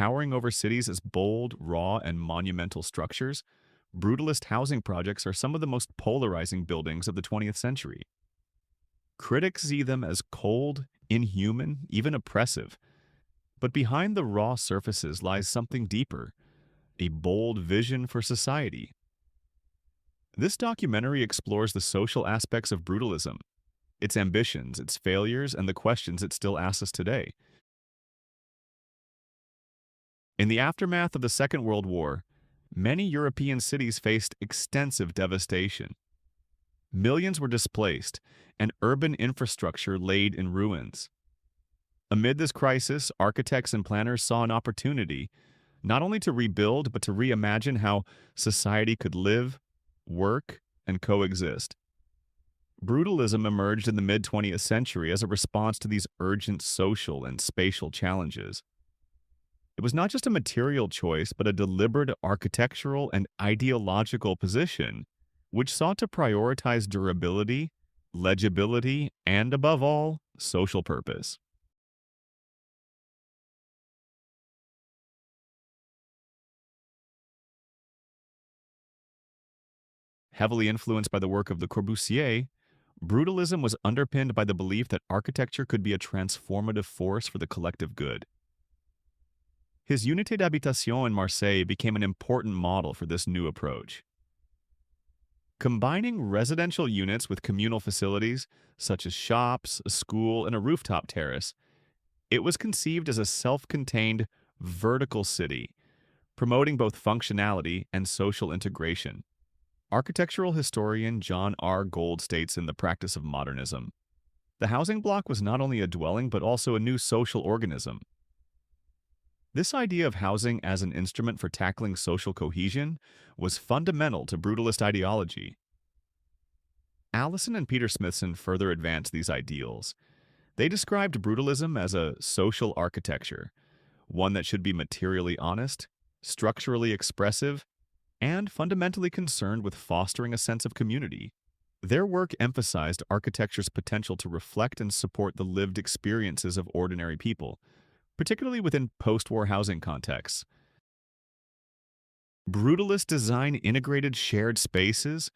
towering over cities as bold, raw, and monumental structures, brutalist housing projects are some of the most polarizing buildings of the 20th century. Critics see them as cold, inhuman, even oppressive. But behind the raw surfaces lies something deeper, a bold vision for society. This documentary explores the social aspects of brutalism, its ambitions, its failures, and the questions it still asks us today. In the aftermath of the Second World War, many European cities faced extensive devastation. Millions were displaced, and urban infrastructure laid in ruins. Amid this crisis, architects and planners saw an opportunity not only to rebuild, but to reimagine how society could live, work, and coexist. Brutalism emerged in the mid 20th century as a response to these urgent social and spatial challenges. It was not just a material choice, but a deliberate architectural and ideological position, which sought to prioritize durability, legibility, and above all, social purpose. Heavily influenced by the work of Le Corbusier, brutalism was underpinned by the belief that architecture could be a transformative force for the collective good. His Unité d'habitation in Marseille became an important model for this new approach. Combining residential units with communal facilities, such as shops, a school, and a rooftop terrace, it was conceived as a self-contained, vertical city, promoting both functionality and social integration. Architectural historian John R. Gold states in The Practice of Modernism, the housing block was not only a dwelling but also a new social organism. This idea of housing as an instrument for tackling social cohesion was fundamental to brutalist ideology. Allison and Peter Smithson further advanced these ideals. They described brutalism as a social architecture, one that should be materially honest, structurally expressive, and fundamentally concerned with fostering a sense of community. Their work emphasized architecture's potential to reflect and support the lived experiences of ordinary people, particularly within post-war housing contexts. Brutalist design integrated shared spaces,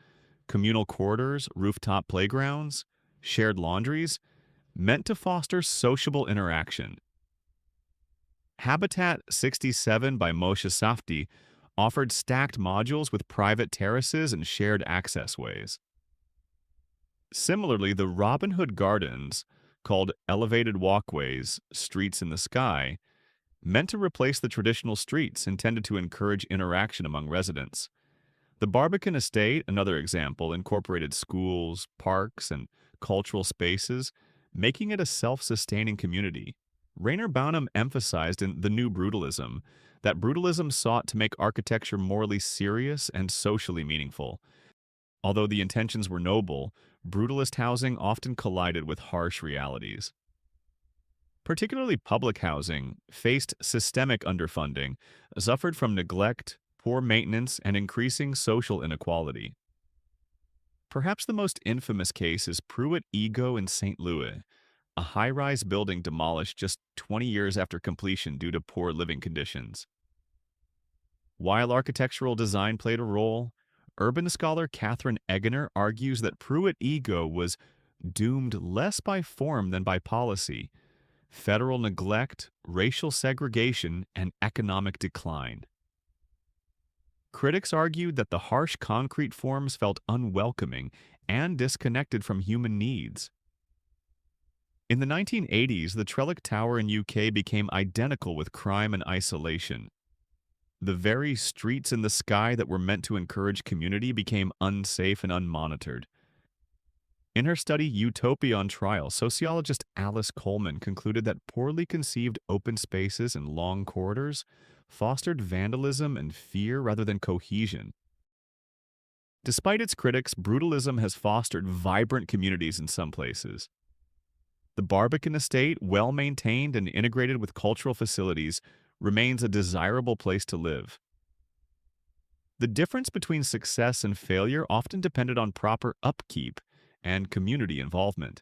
communal corridors, rooftop playgrounds, shared laundries, meant to foster sociable interaction. Habitat 67 by Moshe Safdie offered stacked modules with private terraces and shared access ways. Similarly, the Robin Hood Gardens, called elevated walkways, streets in the sky, meant to replace the traditional streets intended to encourage interaction among residents. The Barbican Estate, another example, incorporated schools, parks, and cultural spaces, making it a self-sustaining community. Rainer Baunham emphasized in The New Brutalism that brutalism sought to make architecture morally serious and socially meaningful. Although the intentions were noble, brutalist housing often collided with harsh realities. Particularly public housing faced systemic underfunding, suffered from neglect, poor maintenance, and increasing social inequality. Perhaps the most infamous case is Pruitt Ego in St. Louis, a high-rise building demolished just 20 years after completion due to poor living conditions. While architectural design played a role, urban scholar Catherine Egener argues that Pruitt Ego was doomed less by form than by policy, federal neglect, racial segregation, and economic decline. Critics argued that the harsh concrete forms felt unwelcoming and disconnected from human needs. In the 1980s, the Trellick Tower in UK became identical with crime and isolation. The very streets in the sky that were meant to encourage community became unsafe and unmonitored. In her study Utopia on Trial, sociologist Alice Coleman concluded that poorly conceived open spaces and long corridors fostered vandalism and fear rather than cohesion. Despite its critics, brutalism has fostered vibrant communities in some places. The Barbican Estate, well maintained and integrated with cultural facilities, remains a desirable place to live. The difference between success and failure often depended on proper upkeep and community involvement.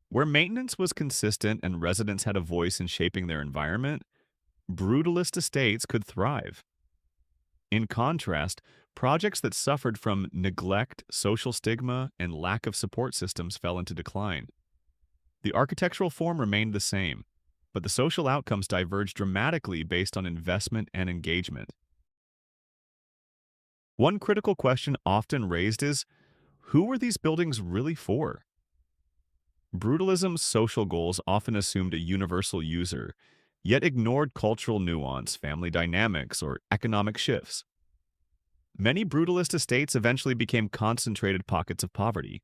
Where maintenance was consistent and residents had a voice in shaping their environment, brutalist estates could thrive. In contrast, projects that suffered from neglect, social stigma, and lack of support systems fell into decline. The architectural form remained the same, but the social outcomes diverged dramatically based on investment and engagement. One critical question often raised is, who were these buildings really for? Brutalism's social goals often assumed a universal user, yet ignored cultural nuance, family dynamics, or economic shifts. Many brutalist estates eventually became concentrated pockets of poverty,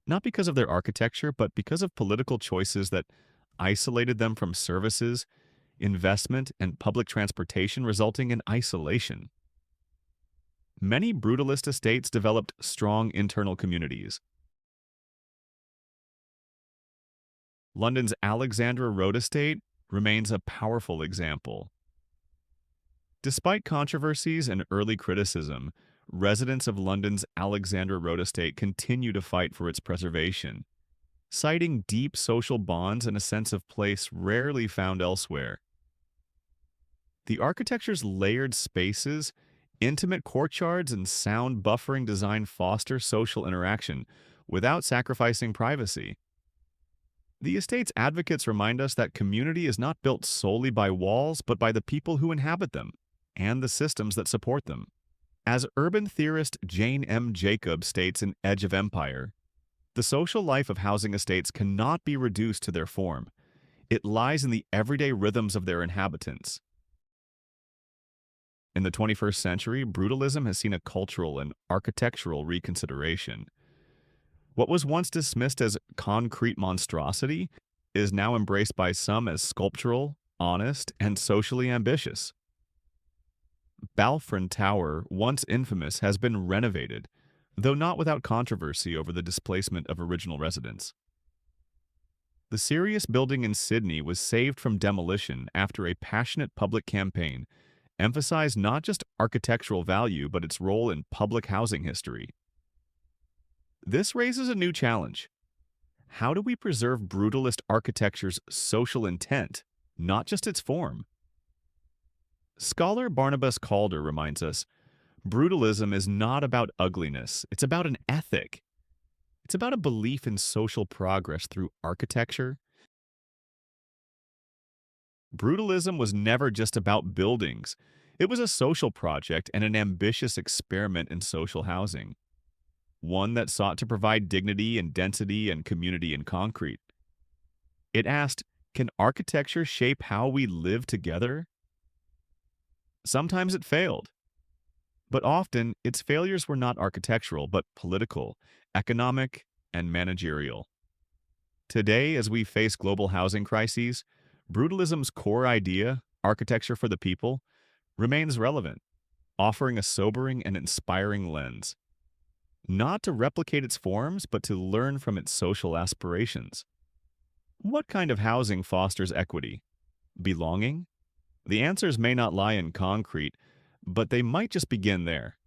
not because of their architecture, but because of political choices that isolated them from services, investment, and public transportation, resulting in isolation. Many brutalist estates developed strong internal communities. London's Alexandra Road estate remains a powerful example. Despite controversies and early criticism, residents of London's Alexandra Road estate continue to fight for its preservation, citing deep social bonds and a sense of place rarely found elsewhere. The architecture's layered spaces, intimate courtyards, and sound buffering design foster social interaction without sacrificing privacy. The estate's advocates remind us that community is not built solely by walls, but by the people who inhabit them and the systems that support them. As urban theorist Jane M. Jacobs states in Edge of Empire, the social life of housing estates cannot be reduced to their form. It lies in the everyday rhythms of their inhabitants. In the 21st century, brutalism has seen a cultural and architectural reconsideration. What was once dismissed as concrete monstrosity is now embraced by some as sculptural, honest, and socially ambitious. Balfron Tower, once infamous, has been renovated, though not without controversy over the displacement of original residents. The Sirius building in Sydney was saved from demolition after a passionate public campaign emphasized not just architectural value but its role in public housing history. This raises a new challenge. How do we preserve brutalist architecture's social intent, not just its form? Scholar Barnabas Calder reminds us, brutalism is not about ugliness, it's about an ethic. It's about a belief in social progress through architecture. Brutalism was never just about buildings. It was a social project and an ambitious experiment in social housing, one that sought to provide dignity and density and community in concrete. It asked, can architecture shape how we live together? Sometimes it failed, but often its failures were not architectural, but political, economic, and managerial. Today, as we face global housing crises, brutalism's core idea, architecture for the people, remains relevant, offering a sobering and inspiring lens, not to replicate its forms, but to learn from its social aspirations. What kind of housing fosters equity? Belonging? The answers may not lie in concrete, but they might just begin there.